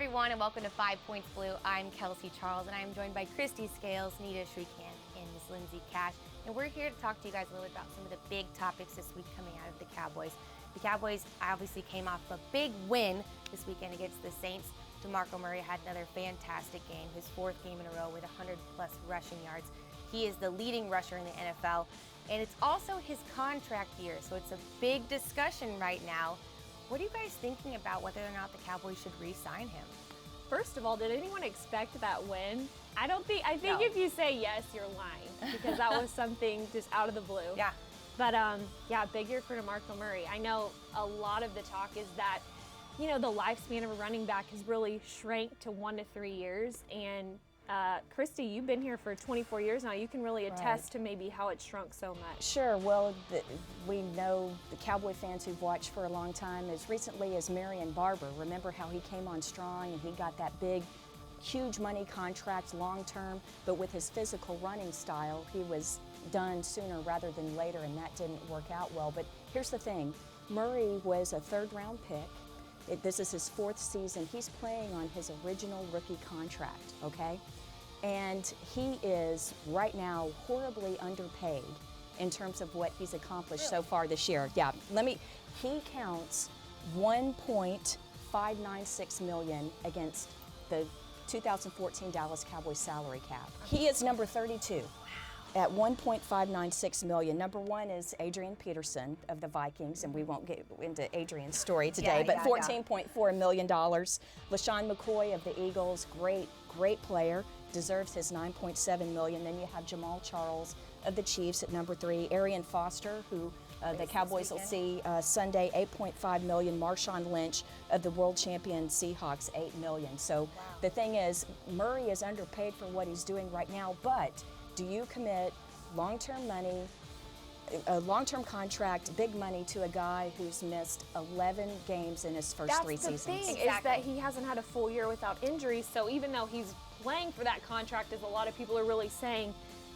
everyone, and welcome to 5 Points Blue. I'm Kelsey Charles, and I'm joined by Christy Scales, Nita Shrikant, and Miss Lindsay Cash. And we're here to talk to you guys a little bit about some of the big topics this week coming out of the Cowboys. The Cowboys obviously came off a big win this weekend against the Saints. DeMarco Murray had another fantastic game, his fourth game in a row with 100-plus rushing yards. He is the leading rusher in the NFL, and it's also his contract year, so it's a big discussion right now. What are you guys thinking about whether or not the Cowboys should re-sign him? First of all, did anyone expect that win? I think No. If you say yes, you're lying, because that was something just out of the blue. Yeah. But yeah, big year for DeMarco Murray. I know a lot of the talk is that, the lifespan of a running back has really shrank to 1 to 3 years. And Christy, you've been here for 24 years now. You can really attest to maybe how it's shrunk so much. Sure. Well, we know the Cowboy fans who've watched for a long time, as recently as Marion Barber. Remember how he came on strong and he got that big, huge money contract long term, but with his physical running style, he was done sooner rather than later, and that didn't work out well. But here's the thing. Murray was a third-round pick. This is his fourth season. He's playing on his original rookie contract, okay? And he is right now horribly underpaid in terms of what he's accomplished so far this year. Yeah, he counts $1.596 million against the 2014 Dallas Cowboys salary cap. He is number 32. At $1.596 million. Number one is Adrian Peterson of the Vikings, and we won't get into Adrian's story today, but $14.4 million. LaShawn McCoy of the Eagles, great player, deserves his $9.7 million. Then you have Jamal Charles of the Chiefs at number 3. Arian Foster, who the Cowboys will see Sunday, $8.5 million. Marshawn Lynch of the world champion Seahawks, $8 million. So the thing is, Murray is underpaid for what he's doing right now, but do you commit long-term money, a long-term contract, big money to a guy who's missed 11 games in his first 3 seasons? That's the thing, is that he hasn't had a full year without injury, so even though he's playing for that contract, as a lot of people are really saying,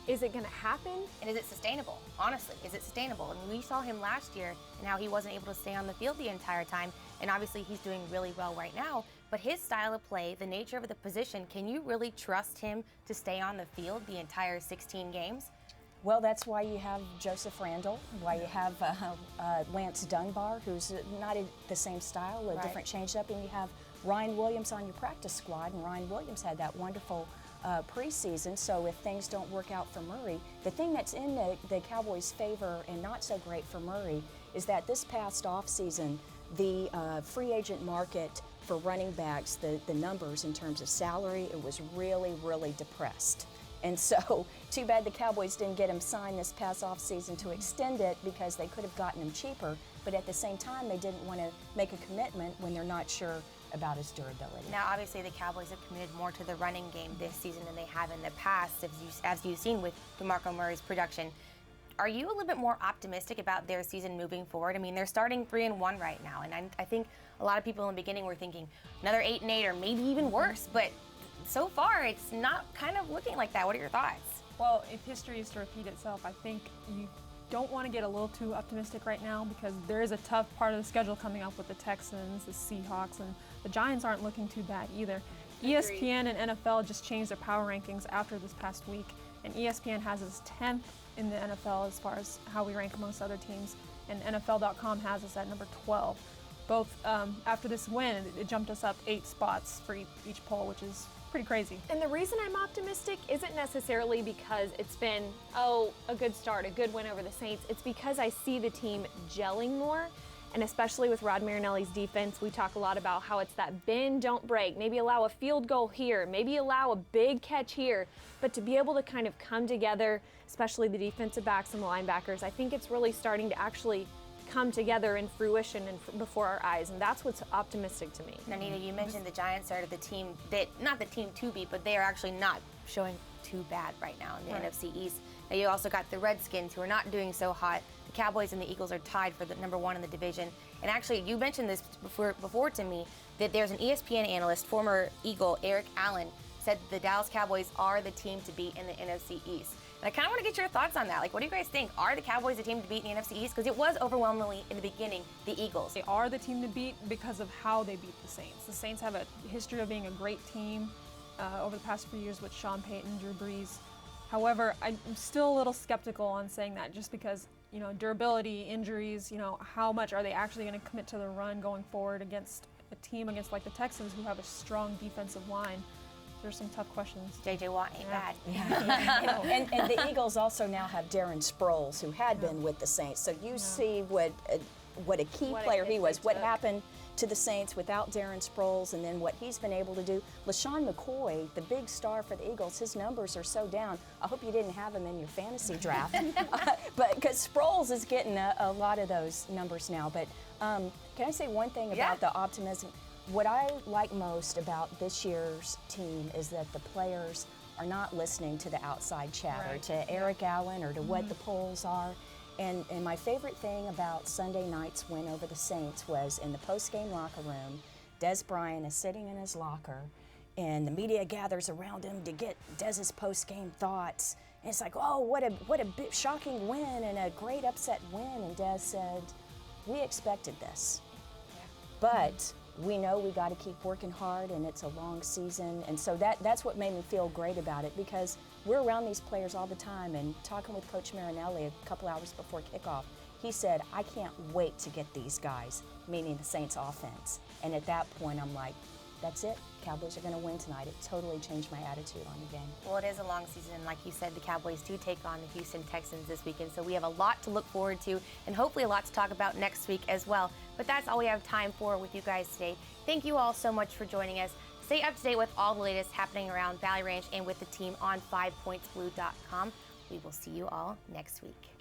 is it going to happen? And is it sustainable? Honestly, is it sustainable? And we saw him last year and how he wasn't able to stay on the field the entire time. And obviously he's doing really well right now. But his style of play, the nature of the position, can you really trust him to stay on the field the entire 16 games? Well, that's why you have Joseph Randle, why you have Lance Dunbar, who's not the same style, a different changeup, and you have Ryan Williams on your practice squad, and Ryan Williams had that wonderful preseason. So if things don't work out for Murray, the thing that's in the Cowboys' favor and not so great for Murray is that this past offseason, the free agent market for running backs, the numbers in terms of salary, it was really depressed. And so, too bad the Cowboys didn't get him signed this past offseason to extend it, because they could have gotten him cheaper, but at the same time, they didn't want to make a commitment when they're not sure about his durability. Now, obviously, the Cowboys have committed more to the running game this season than they have in the past, as you've seen with DeMarco Murray's production. Are you a little bit more optimistic about their season moving forward? I mean, they're starting 3-1 right now, and I think a lot of people in the beginning were thinking another 8-8 or maybe even worse, but so far it's not kind of looking like that. What are your thoughts? Well, if history is to repeat itself, I think you don't want to get a little too optimistic right now, because there is a tough part of the schedule coming up with the Texans, the Seahawks, and the Giants aren't looking too bad either. ESPN and NFL just changed their power rankings after this past week, and ESPN has us 10th in the NFL as far as how we rank amongst other teams, and NFL.com has us at number 12. Both after this win, it jumped us up 8 spots for each poll, which is pretty crazy. And the reason I'm optimistic isn't necessarily because it's been, a good start, a good win over the Saints. It's because I see the team gelling more, and especially with Rod Marinelli's defense, we talk a lot about how it's that bend, don't break, maybe allow a field goal here, maybe allow a big catch here, but to be able to kind of come together, especially the defensive backs and the linebackers, I think it's really starting to actually come together in fruition and before our eyes, and that's what's optimistic to me. Now, Nita, you mentioned the Giants are the team that, not the team to beat, but they are actually not showing too bad right now in the NFC East. Now, you also got the Redskins, who are not doing so hot. The Cowboys and the Eagles are tied for the number 1 in the division. And actually, you mentioned this before to me, that there's an ESPN analyst, former Eagle Eric Allen, said the Dallas Cowboys are the team to beat in the NFC East. And I kind of want to get your thoughts on that. Like, what do you guys think? Are the Cowboys the team to beat in the NFC East? Because it was overwhelmingly, in the beginning, the Eagles. They are the team to beat because of how they beat the Saints. The Saints have a history of being a great team over the past few years with Sean Payton, Drew Brees. However, I'm still a little skeptical on saying that just because, you know, durability, injuries, you know, how much are they actually going to commit to the run going forward against a team against like the Texans who have a strong defensive line? There's some tough questions. J.J. Watt ain't bad. And the Eagles also now have Darren Sproles, who had been with the Saints. So you see what a key player he was. What happened to the Saints without Darren Sproles, and then what he's been able to do. LaShawn McCoy, the big star for the Eagles, his numbers are so down. I hope you didn't have him in your fantasy draft, but because Sproles is getting a lot of those numbers now. But can I say one thing about the optimism? What I like most about this year's team is that the players are not listening to the outside chatter, to Eric Allen or to what the polls are. And my favorite thing about Sunday night's win over the Saints was in the post-game locker room, Des Bryant is sitting in his locker, and the media gathers around him to get Dez's post-game thoughts. And it's like, oh, what a big, shocking win and a great upset win. And Des said, we expected this, but we know we got to keep working hard, and it's a long season. And so that's what made me feel great about it, because we're around these players all the time. And talking with Coach Marinelli a couple hours before kickoff, he said, I can't wait to get these guys, meaning the Saints offense. And at that point, I'm like, that's it. Cowboys are going to win tonight. It totally changed my attitude on the game. Well, it is a long season, and like you said, the Cowboys do take on the Houston Texans this weekend, so we have a lot to look forward to, and hopefully a lot to talk about next week as well. But that's all we have time for with you guys today. Thank you all so much for joining us. Stay up to date with all the latest happening around Valley Ranch and with the team on 5pointsblue.com. We will see you all next week.